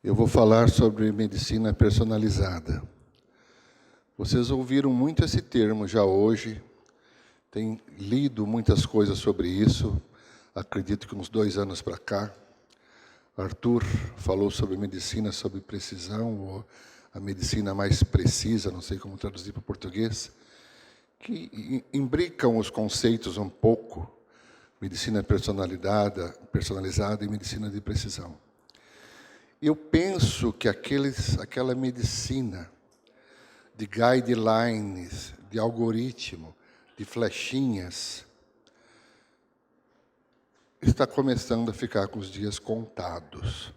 Eu vou falar sobre medicina personalizada. Vocês ouviram muito esse termo já hoje, têm lido muitas coisas sobre isso, acredito que uns 2 anos para cá. Arthur falou sobre medicina sob precisão, ou a medicina mais precisa, não sei como traduzir para o português, que imbricam os conceitos um pouco, medicina personalizada e medicina de precisão. Eu penso que aquela medicina de guidelines, de algoritmo, de flechinhas, está começando a ficar com os dias contados.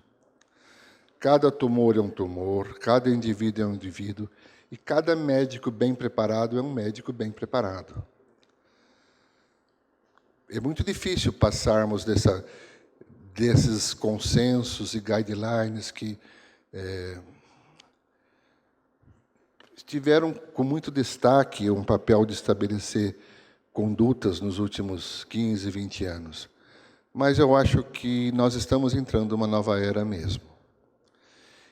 Cada tumor é um tumor, cada indivíduo é um indivíduo, e cada médico bem preparado é um médico bem preparado. É muito difícil passarmos desses consensos e guidelines que tiveram com muito destaque um papel de estabelecer condutas nos últimos 15, 20 anos. Mas eu acho que nós estamos entrando numa nova era mesmo.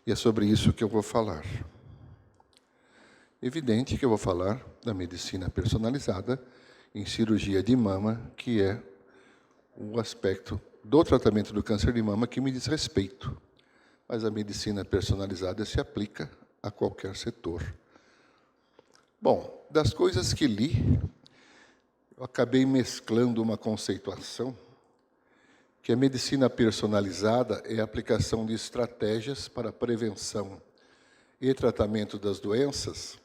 E é sobre isso que eu vou falar. Evidente que eu vou falar da medicina personalizada em cirurgia de mama, que é o aspecto do tratamento do câncer de mama que me diz respeito. Mas a medicina personalizada se aplica a qualquer setor. Bom, das coisas que li, eu acabei mesclando uma conceituação que a medicina personalizada é a aplicação de estratégias para prevenção e tratamento das doenças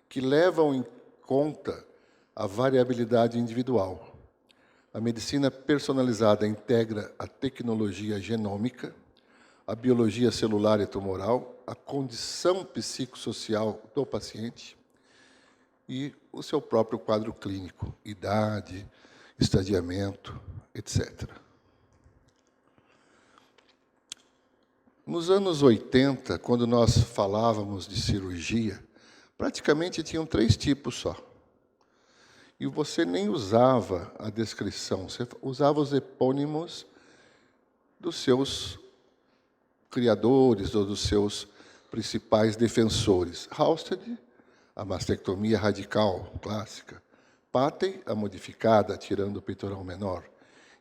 que levam em conta a variabilidade individual. A medicina personalizada integra a tecnologia genômica, a biologia celular e tumoral, a condição psicossocial do paciente e o seu próprio quadro clínico, idade, estadiamento, etc. Nos anos 80, quando nós falávamos de cirurgia, praticamente tinham 3 tipos só. E você nem usava a descrição, você usava os epônimos dos seus criadores ou dos seus principais defensores. Halsted, a mastectomia radical clássica. Patey, a modificada, tirando o peitoral menor.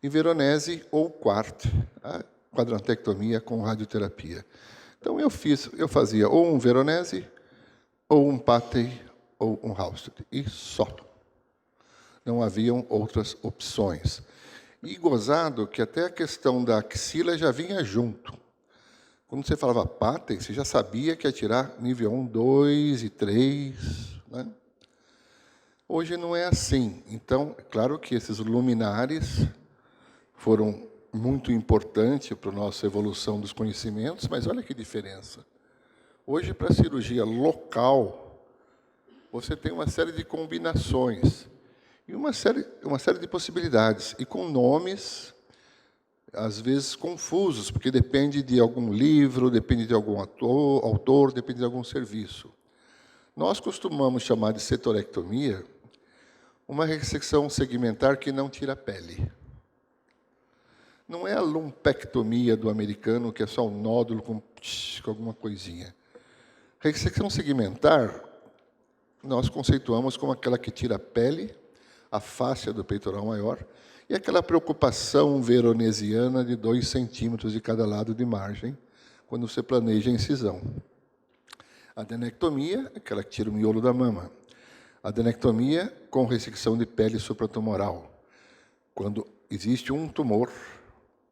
E Veronese ou Quart, a quadrantectomia com radioterapia. Então eu fazia ou um Veronese, ou um Patey, ou um Halsted, e só. Não haviam outras opções. E gozado que até a questão da axila já vinha junto. Quando você falava Patey, você já sabia que ia tirar nível 1, 2 e 3. Né? Hoje não é assim. Então, é claro que esses luminares foram muito importantes para a nossa evolução dos conhecimentos, mas olha que diferença. Hoje, para a cirurgia local, você tem uma série de combinações e uma série de possibilidades, e com nomes, às vezes, confusos, porque depende de algum livro, depende de algum autor, depende de algum serviço. Nós costumamos chamar de setorectomia uma ressecção segmentar que não tira a pele. Não é a lumpectomia do americano, que é só um nódulo com alguma coisinha. Ressecção segmentar, nós conceituamos como aquela que tira a pele, a fáscia do peitoral maior, e aquela preocupação veronesiana de 2 centímetros de cada lado de margem, quando você planeja a incisão. A adenectomia, aquela que tira o miolo da mama. A adenectomia com ressecção de pele supratumoral, quando existe um tumor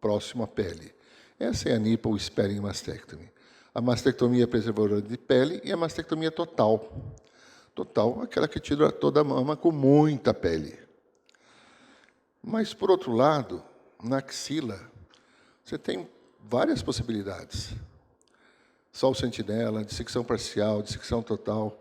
próximo à pele. Essa é a nipple sparing mastectomy. A mastectomia preservadora de pele e a mastectomia total. Total, aquela que tira toda a mama com muita pele. Mas, por outro lado, na axila, você tem várias possibilidades. Sol sentinela, dissecção parcial, dissecção total.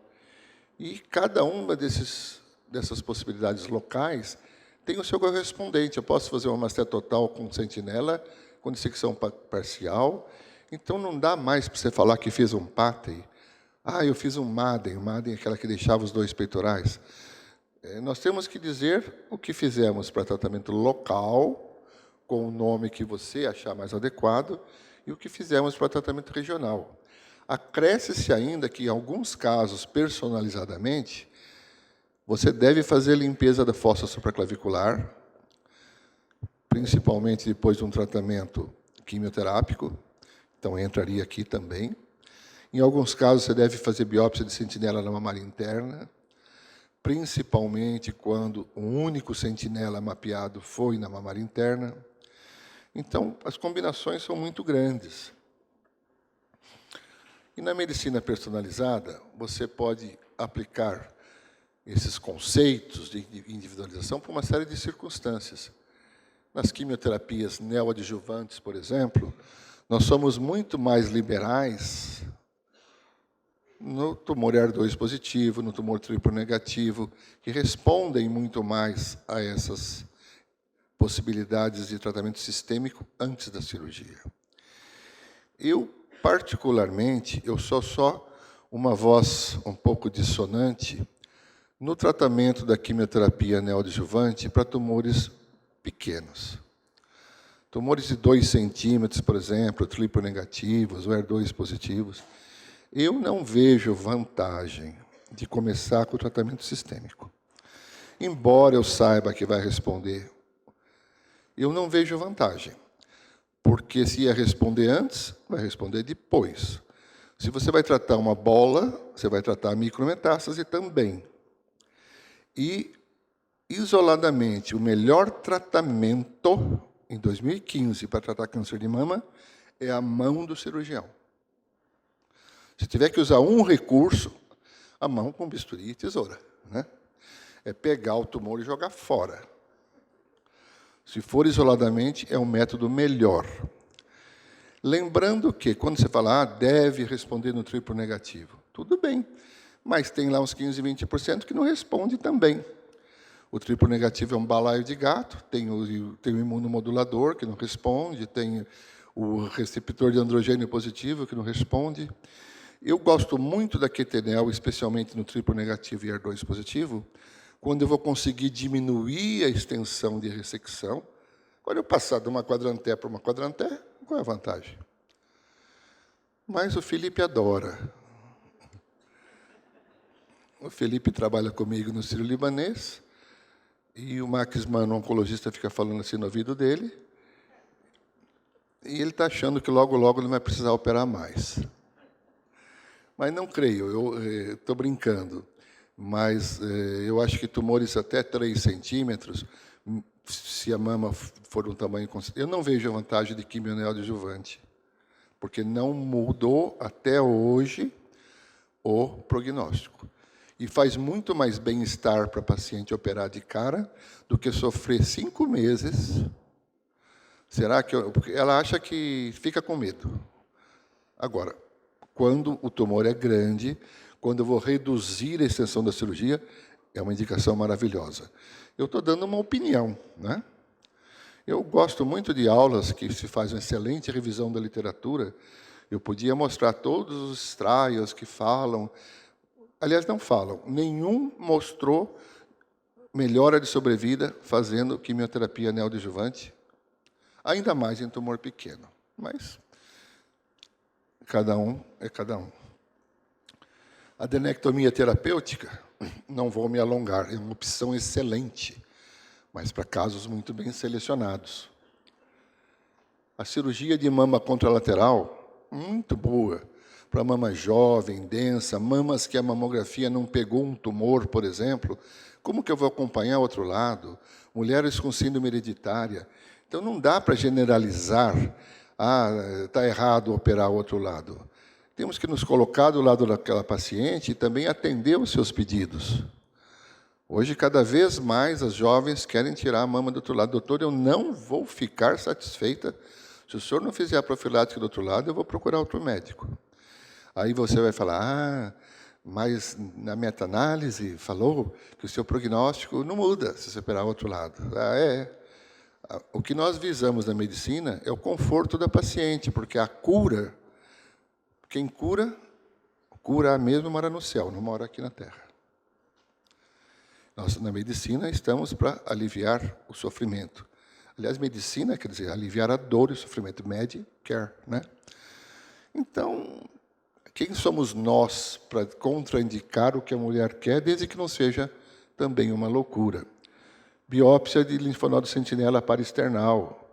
E cada uma dessas possibilidades locais tem o seu correspondente. Eu posso fazer uma masté total com sentinela, com dissecção parcial. Então, não dá mais para você falar que fez um Patey. Eu fiz um Madden. O Madden é aquela que deixava os 2 peitorais. Nós temos que dizer o que fizemos para tratamento local, com o nome que você achar mais adequado, e o que fizemos para tratamento regional. Acresce-se ainda que, em alguns casos, personalizadamente, você deve fazer limpeza da fossa supraclavicular, principalmente depois de um tratamento quimioterápico, então entraria aqui também. Em alguns casos, você deve fazer biópsia de sentinela na mamária interna, principalmente quando o único sentinela mapeado foi na mamária interna. Então, as combinações são muito grandes. E na medicina personalizada, você pode aplicar esses conceitos de individualização por uma série de circunstâncias. Nas quimioterapias neoadjuvantes, por exemplo, nós somos muito mais liberais no tumor HER2 positivo, no tumor triplo negativo, que respondem muito mais a essas possibilidades de tratamento sistêmico antes da cirurgia. Eu, particularmente, sou só uma voz um pouco dissonante no tratamento da quimioterapia neoadjuvante para tumores pequenos. Tumores de 2 centímetros, por exemplo, triplo negativos, ou HER2 positivos, eu não vejo vantagem de começar com o tratamento sistêmico. Embora eu saiba que vai responder, eu não vejo vantagem. Porque se ia responder antes, vai responder depois. Se você vai tratar uma bola, você vai tratar a micrometástase também. E, isoladamente, o melhor tratamento, em 2015, para tratar câncer de mama, é a mão do cirurgião. Se tiver que usar um recurso, a mão com bisturi e tesoura, né? É pegar o tumor e jogar fora. Se for isoladamente, é um método melhor. Lembrando que, quando você fala, deve responder no triplo negativo, tudo bem, mas tem lá uns 15%, 20% que não responde também. O triplo negativo é um balaio de gato, tem o imunomodulador, que não responde, tem o receptor de androgênio positivo, que não responde. Eu gosto muito da Quetenel, especialmente no triplo negativo e HER2 positivo, quando eu vou conseguir diminuir a extensão de ressecção. Quando eu passar de uma quadranté para uma quadranté, qual é a vantagem? Mas o Felipe adora. O Felipe trabalha comigo no Sírio-Libanês, e o Max Mano, oncologista, fica falando assim no ouvido dele, e ele está achando que logo, logo ele vai precisar operar mais. Mas não creio, eu estou brincando. Mas eu acho que tumores até 3 centímetros, se a mama for um tamanho considerável, eu não vejo a vantagem de quimio neoadjuvante, porque não mudou até hoje o prognóstico. E faz muito mais bem-estar para a paciente operar de cara do que sofrer 5 meses. Será que porque ela acha que fica com medo. Agora, quando o tumor é grande, quando eu vou reduzir a extensão da cirurgia, é uma indicação maravilhosa. Eu estou dando uma opinião, né? Eu gosto muito de aulas que se faz uma excelente revisão da literatura. Eu podia mostrar todos os trials que falam. Aliás, não falam. Nenhum mostrou melhora de sobrevida fazendo quimioterapia neoadjuvante, ainda mais em tumor pequeno. Mas cada um é cada um. A adenectomia terapêutica, não vou me alongar, é uma opção excelente, mas para casos muito bem selecionados. A cirurgia de mama contralateral, muito boa, para mama jovem, densa, mamas que a mamografia não pegou um tumor, por exemplo. Como que eu vou acompanhar o outro lado? Mulheres com síndrome hereditária. Então, não dá para generalizar, está errado operar o outro lado. Temos que nos colocar do lado daquela paciente e também atender os seus pedidos. Hoje, cada vez mais, as jovens querem tirar a mama do outro lado. Doutor, eu não vou ficar satisfeita. Se o senhor não fizer a profilática do outro lado, eu vou procurar outro médico. Aí você vai falar, mas na meta-análise falou que o seu prognóstico não muda se você operar o outro lado. O que nós visamos na medicina é o conforto da paciente, porque a cura, quem cura mesmo mora no céu, não mora aqui na Terra. Nós, na medicina, estamos para aliviar o sofrimento. Aliás, medicina quer dizer aliviar a dor e o sofrimento. Medicare, né? Então, quem somos nós para contraindicar o que a mulher quer, desde que não seja também uma loucura? Biópsia de linfonodo sentinela parasternal,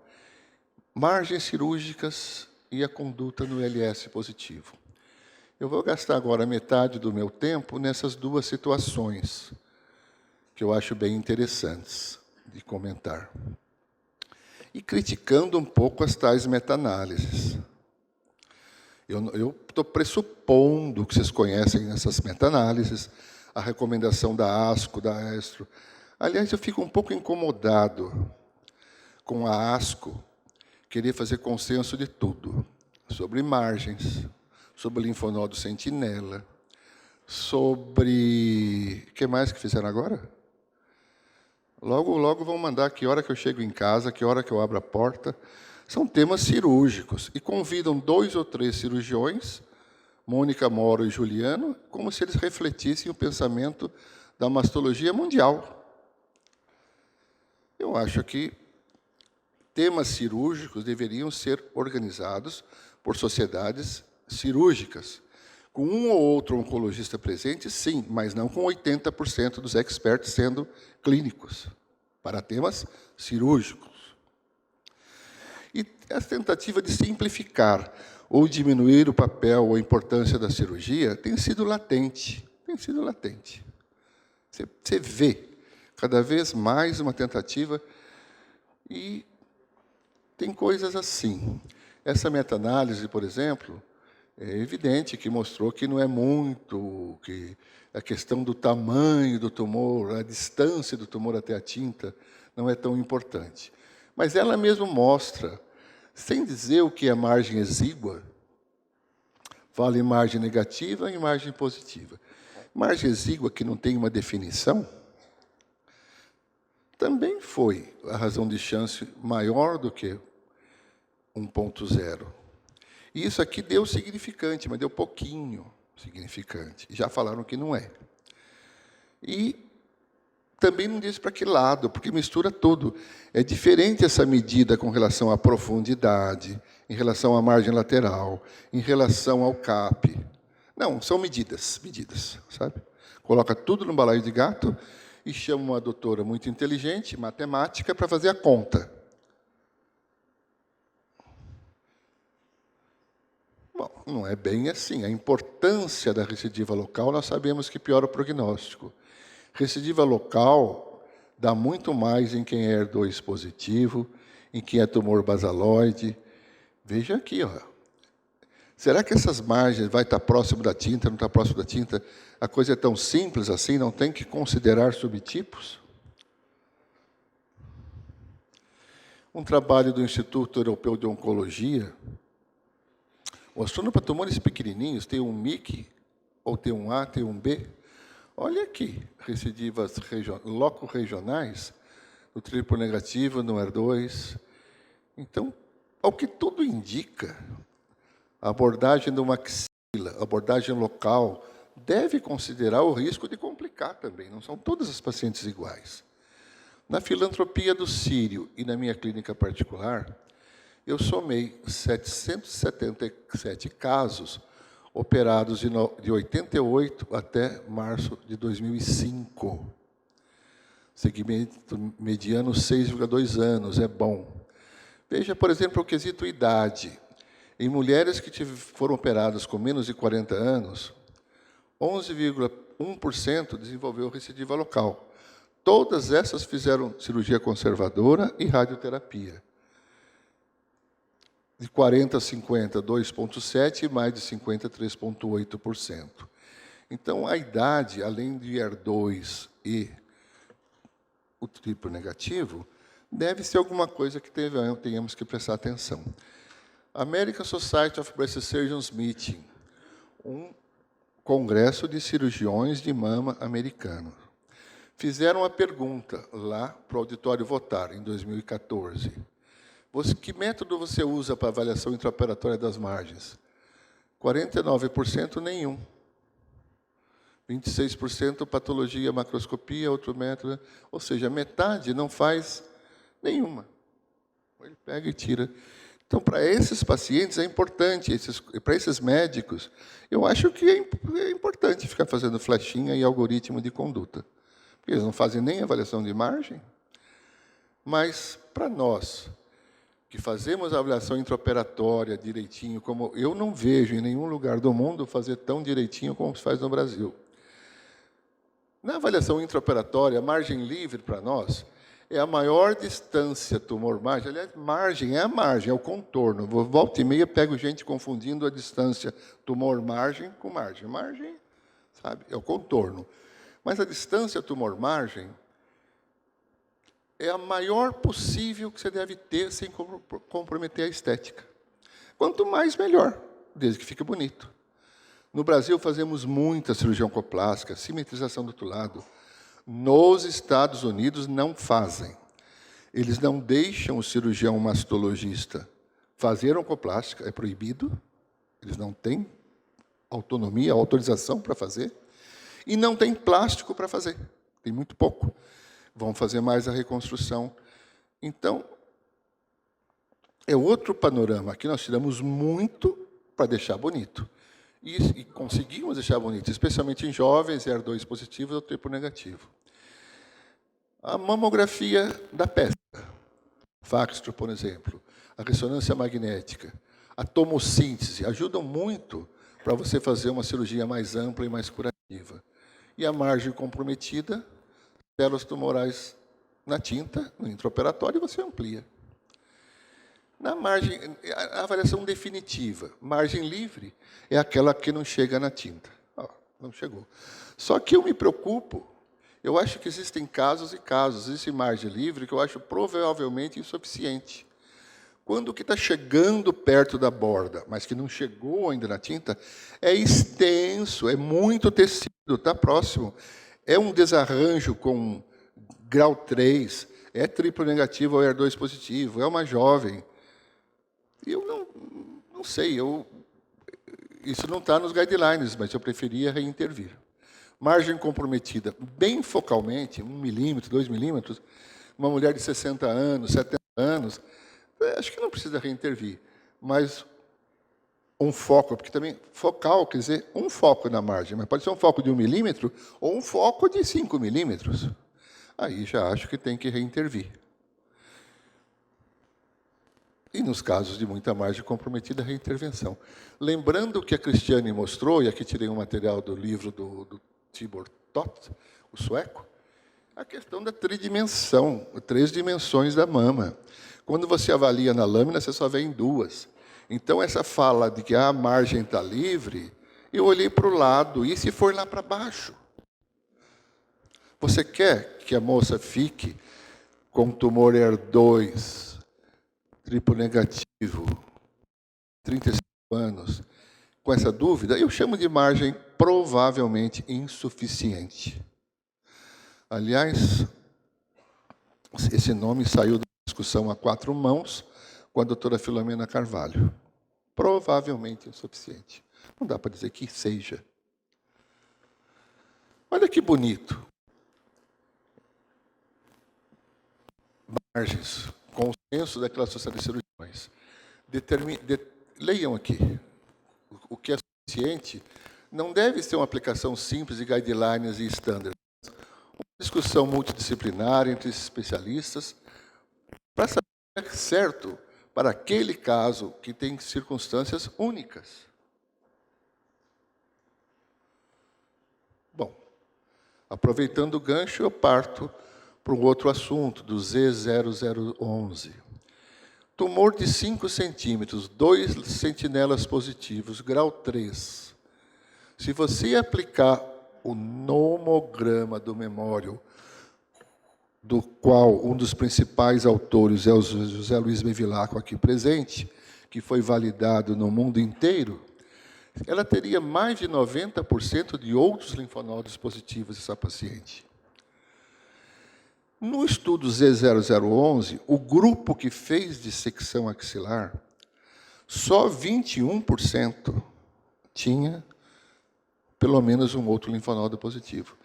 margens cirúrgicas e a conduta no LS positivo. Eu vou gastar agora metade do meu tempo nessas duas situações, que eu acho bem interessantes de comentar. E criticando um pouco as tais meta-análises. Eu estou pressupondo que vocês conhecem essas meta-análises, a recomendação da ASCO, da AESTRO. Aliás, eu fico um pouco incomodado com a ASCO querer fazer consenso de tudo, sobre margens, sobre linfonodo sentinela, sobre... O que mais que fizeram agora? Logo, logo vão mandar que hora que eu chego em casa, que hora que eu abro a porta. São temas cirúrgicos. E convidam 2 ou 3 cirurgiões, Mônica Moro e Juliano, como se eles refletissem o pensamento da mastologia mundial. Eu acho que temas cirúrgicos deveriam ser organizados por sociedades cirúrgicas. Com um ou outro oncologista presente, sim, mas não com 80% dos experts sendo clínicos, para temas cirúrgicos. E a tentativa de simplificar ou diminuir o papel ou a importância da cirurgia tem sido latente. Tem sido latente. Você vê cada vez mais uma tentativa e tem coisas assim. Essa meta-análise, por exemplo, é evidente que mostrou que não é muito, que a questão do tamanho do tumor, a distância do tumor até a tinta, não é tão importante. Mas ela mesmo mostra, sem dizer o que é margem exígua, vale margem negativa e margem positiva. Margem exígua, que não tem uma definição, também foi a razão de chance maior do que 1.0. E isso aqui deu significante, mas deu pouquinho significante. Já falaram que não é. E também não diz para que lado, porque mistura tudo. É diferente essa medida com relação à profundidade, em relação à margem lateral, em relação ao CAP. Não, são medidas, sabe? Coloca tudo no balaio de gato e chama uma doutora muito inteligente, matemática, para fazer a conta. Bom, não é bem assim. A importância da recidiva local, nós sabemos que piora o prognóstico. Recidiva local dá muito mais em quem é HER2 positivo, em quem é tumor basaloide. Veja aqui, ó. Será que essas margens vai estar próximo da tinta, não está próximo da tinta? A coisa é tão simples assim, não tem que considerar subtipos? Um trabalho do Instituto Europeu de Oncologia mostrando para tumores pequenininhos, tem um MIC, ou tem um A, tem um B. Olha aqui, recidivas loco-regionais, no triplo negativo, no HER2. Então, ao que tudo indica, a abordagem de uma axila, a abordagem local, deve considerar o risco de complicar também. Não são todas as pacientes iguais. Na filantropia do Sírio e na minha clínica particular, eu somei 777 casos operados de 88 até março de 2005. Segmento mediano 6,2 anos, é bom. Veja, por exemplo, o quesito idade. Em mulheres que foram operadas com menos de 40 anos, 11,1% desenvolveu recidiva local. Todas essas fizeram cirurgia conservadora e radioterapia. De 40 a 50, 2,7%, e mais de 50, 3,8%. Então, a idade, além de HER2 e o triplo negativo, deve ser alguma coisa que tenhamos que prestar atenção. American Society of Breast Surgeons Meeting, um congresso de cirurgiões de mama americano. Fizeram uma pergunta lá para o auditório votar, em 2014. Que método você usa para avaliação intraoperatória das margens? 49% nenhum. 26% patologia, macroscopia, outro método. Ou seja, metade não faz nenhuma. Pega e tira. Então, para esses pacientes é importante, para esses médicos, eu acho que é importante ficar fazendo flechinha e algoritmo de conduta. Porque eles não fazem nem avaliação de margem, mas para nós, que fazemos a avaliação intraoperatória direitinho, como eu não vejo em nenhum lugar do mundo fazer tão direitinho como se faz no Brasil. Na avaliação intraoperatória, a margem livre para nós é a maior distância tumor-margem. Aliás, margem, é o contorno. Volta e meia, pego gente confundindo a distância tumor-margem com margem. Margem, sabe, é o contorno. Mas a distância tumor-margem é a maior possível que você deve ter sem comprometer a estética. Quanto mais, melhor, desde que fique bonito. No Brasil, fazemos muita cirurgia oncoplástica, simetrização do tulado. Nos Estados Unidos, não fazem. Eles não deixam o cirurgião mastologista fazer oncoplástica, é proibido. Eles não têm autonomia, autorização para fazer. E não tem plástico para fazer. Tem muito pouco. Vão fazer mais a reconstrução. Então, é outro panorama. Aqui nós tiramos muito para deixar bonito. E conseguimos deixar bonito, especialmente em jovens, ER2 positivos ou triplo negativo. A mamografia da peça, Faxtor, por exemplo, a ressonância magnética, a tomossíntese, ajudam muito para você fazer uma cirurgia mais ampla e mais curativa. E a margem comprometida, células tumorais na tinta, no intraoperatório, você amplia. Na margem, a avaliação definitiva, margem livre, é aquela que não chega na tinta. Não chegou. Só que eu me preocupo, eu acho que existem casos e casos, existe margem livre que eu acho provavelmente insuficiente. Quando o que está chegando perto da borda, mas que não chegou ainda na tinta, é extenso, é muito tecido, está próximo. É um desarranjo com grau 3, é triplo negativo ou ER2 positivo, é uma jovem. Eu não sei, isso não está nos guidelines, mas eu preferia reintervir. Margem comprometida, bem focalmente, 1 milímetro, 2 milímetros, uma mulher de 60 anos, 70 anos, acho que não precisa reintervir. Mas um foco, porque também focal quer dizer um foco na margem, mas pode ser um foco de 1 milímetro ou um foco de 5 milímetros. Aí já acho que tem que reintervir. E, nos casos de muita margem comprometida, a reintervenção. Lembrando o que a Cristiane mostrou, e aqui tirei um material do livro do Tibor Tott, o sueco, a questão da tridimensão, 3 dimensões da mama. Quando você avalia na lâmina, você só vê em 2. Então, essa fala de que a margem está livre, eu olhei para o lado, e se for lá para baixo? Você quer que a moça fique com tumor ER2, triplo negativo, 35 anos, com essa dúvida? Eu chamo de margem provavelmente insuficiente. Aliás, esse nome saiu da discussão a 4 mãos com a doutora Filomena Carvalho. Provavelmente insuficiente. Não dá para dizer que seja. Olha que bonito. Margens, consenso daquela sociedade de cirurgiões. Leiam aqui. O que é suficiente não deve ser uma aplicação simples de guidelines e estándares. Uma discussão multidisciplinar entre especialistas para saber o que é certo para aquele caso que tem circunstâncias únicas. Bom, aproveitando o gancho, eu parto para um outro assunto, do Z0011. Tumor de 5 centímetros, 2 sentinelas positivos, grau 3. Se você aplicar o nomograma do memório, do qual um dos principais autores é o José Luiz Bevilacqua, aqui presente, que foi validado no mundo inteiro, ela teria mais de 90% de outros linfonodos positivos, essa paciente. No estudo Z0011, o grupo que fez dissecção axilar, só 21% tinha pelo menos um outro linfonodo positivo.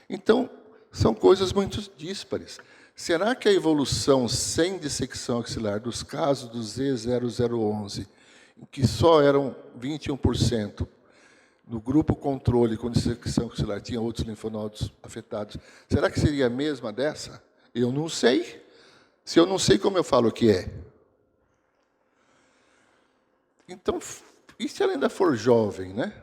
Então, são coisas muito díspares. Será que a evolução sem dissecção axilar dos casos do Z0011, em que só eram 21%, no grupo controle com dissecção axilar tinha outros linfonodos afetados, será que seria a mesma dessa? Eu não sei. Se eu não sei, como eu falo que é? Então, e se ela ainda for jovem, né?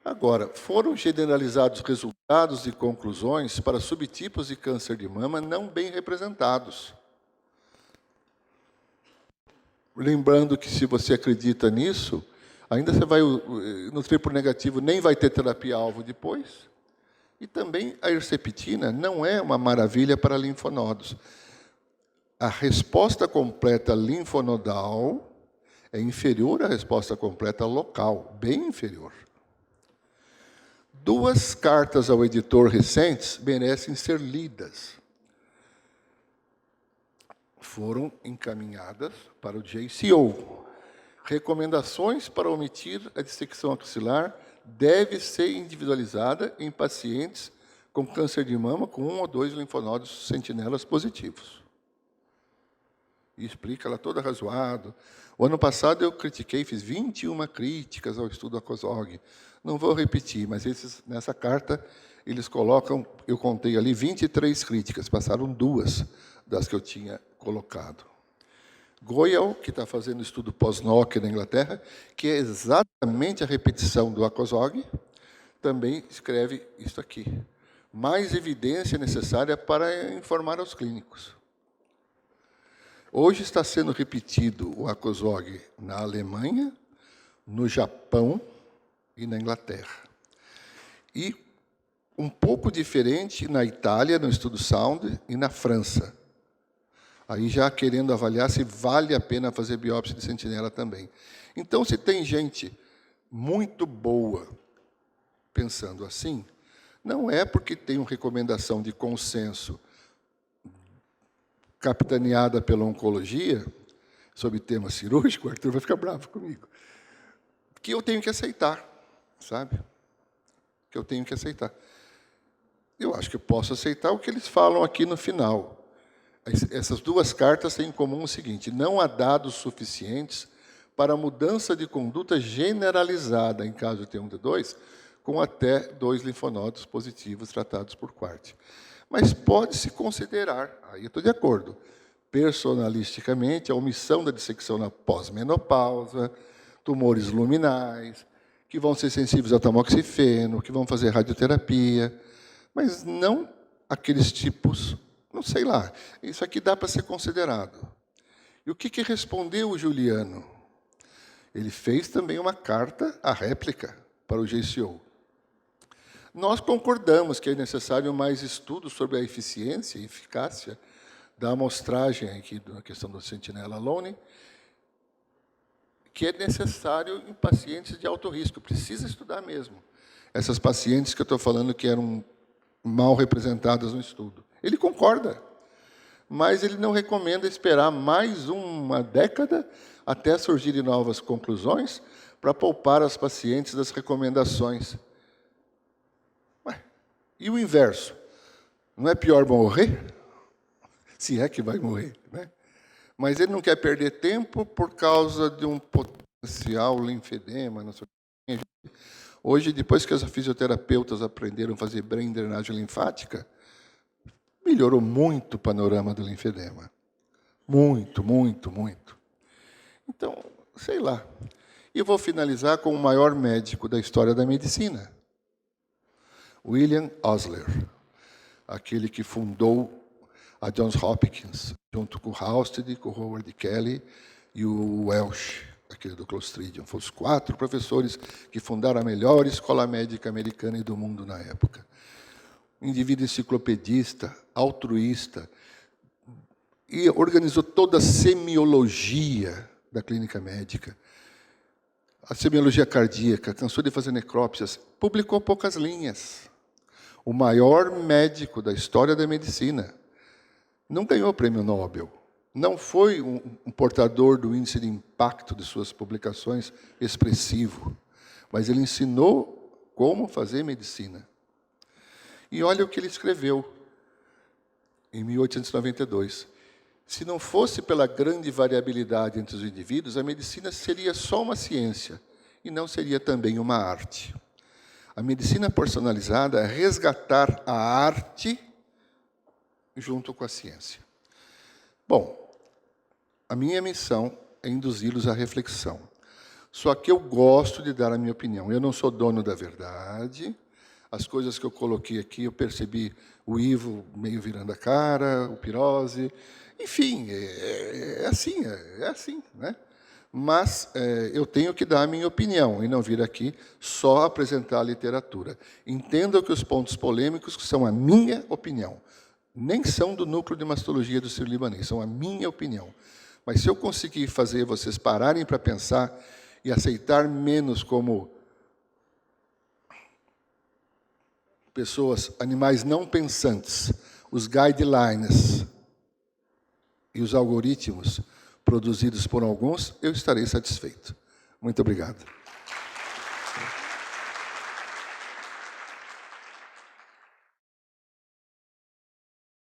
Agora, foram generalizados resultados e conclusões para subtipos de câncer de mama não bem representados. Lembrando que, se você acredita nisso, ainda você vai, no triplo negativo, nem vai ter terapia-alvo depois. E também a herceptina não é uma maravilha para linfonodos. A resposta completa linfonodal é inferior à resposta completa local, bem inferior. 2 cartas ao editor recentes merecem ser lidas. Foram encaminhadas para o JCO. Recomendações para omitir a dissecção axilar deve ser individualizada em pacientes com câncer de mama com 1 ou 2 linfonodos sentinelas positivos. E explica ela toda razoado. O ano passado eu critiquei, fiz 21 críticas ao estudo ACOSOG. Não vou repetir, mas nessa carta eles colocam, eu contei ali 23 críticas, passaram 2 das que eu tinha colocado. Goyal, que está fazendo estudo pós-NOC na Inglaterra, que é exatamente a repetição do ACOSOG, também escreve isso aqui. Mais evidência necessária para informar aos clínicos. Hoje está sendo repetido o ACOSOG na Alemanha, no Japão e na Inglaterra. E um pouco diferente na Itália, no estudo SOUND, e na França. Aí já querendo avaliar se vale a pena fazer biópsia de sentinela também. Então, se tem gente muito boa pensando assim, não é porque tem uma recomendação de consenso capitaneada pela oncologia, sobre tema cirúrgico, o Arthur vai ficar bravo comigo, que eu tenho que aceitar, sabe? Que eu tenho que aceitar. Eu acho que eu posso aceitar o que eles falam aqui no final. Essas 2 cartas têm em comum o seguinte: não há dados suficientes para mudança de conduta generalizada em caso de T1, T2, com até 2 linfonodos positivos tratados por QART. Mas pode-se considerar, aí eu estou de acordo, personalisticamente, a omissão da dissecção na pós-menopausa, tumores luminais, que vão ser sensíveis ao tamoxifeno, que vão fazer radioterapia, mas não aqueles tipos, não sei lá, isso aqui dá para ser considerado. E o que respondeu o Juliano? Ele fez também uma carta, a réplica, para o JCO. Nós concordamos que é necessário mais estudos sobre a eficiência e eficácia da amostragem aqui na questão do sentinela alone, que é necessário em pacientes de alto risco. Precisa estudar mesmo. Essas pacientes que eu estou falando que eram mal representadas no estudo. Ele concorda, mas ele não recomenda esperar mais uma década até surgirem novas conclusões para poupar as pacientes das recomendações. Ué, e o inverso? Não é pior morrer? Se é que vai morrer, né? Mas ele não quer perder tempo por causa de um potencial linfedema. Não sei. Hoje, depois que as fisioterapeutas aprenderam a fazer brain drenagem linfática, melhorou muito o panorama do linfedema. Muito, muito, muito. Então, sei lá. E eu vou finalizar com o maior médico da história da medicina, William Osler, aquele que fundou a Johns Hopkins, junto com o Halsted, com o Howard Kelly e o Welsh, aquele do Clostridium. Foram os 4 professores que fundaram a melhor escola médica americana e do mundo na época. Um indivíduo enciclopedista, altruísta, e organizou toda a semiologia da clínica médica. A semiologia cardíaca, cansou de fazer necrópsias, publicou poucas linhas. O maior médico da história da medicina. Não ganhou o prêmio Nobel. Não foi um portador do índice de impacto de suas publicações expressivo. Mas ele ensinou como fazer medicina. E olha o que ele escreveu. em 1892. Se não fosse pela grande variabilidade entre os indivíduos, a medicina seria só uma ciência e não seria também uma arte. A medicina personalizada é resgatar a arte junto com a ciência. Bom, a minha missão é induzi-los à reflexão. Só que eu gosto de dar a minha opinião. Eu não sou dono da verdade. As coisas que eu coloquei aqui, eu percebi o Ivo meio virando a cara, o Pirose. Enfim, é assim, né? Mas eu tenho que dar a minha opinião e não vir aqui só apresentar a literatura. Entendam que os pontos polêmicos são a minha opinião. Nem são do núcleo de mastologia do Sírio-Libanês, são a minha opinião. Mas se eu conseguir fazer vocês pararem para pensar e aceitar menos como pessoas, animais não pensantes, os guidelines e os algoritmos produzidos por alguns, eu estarei satisfeito. Muito obrigado.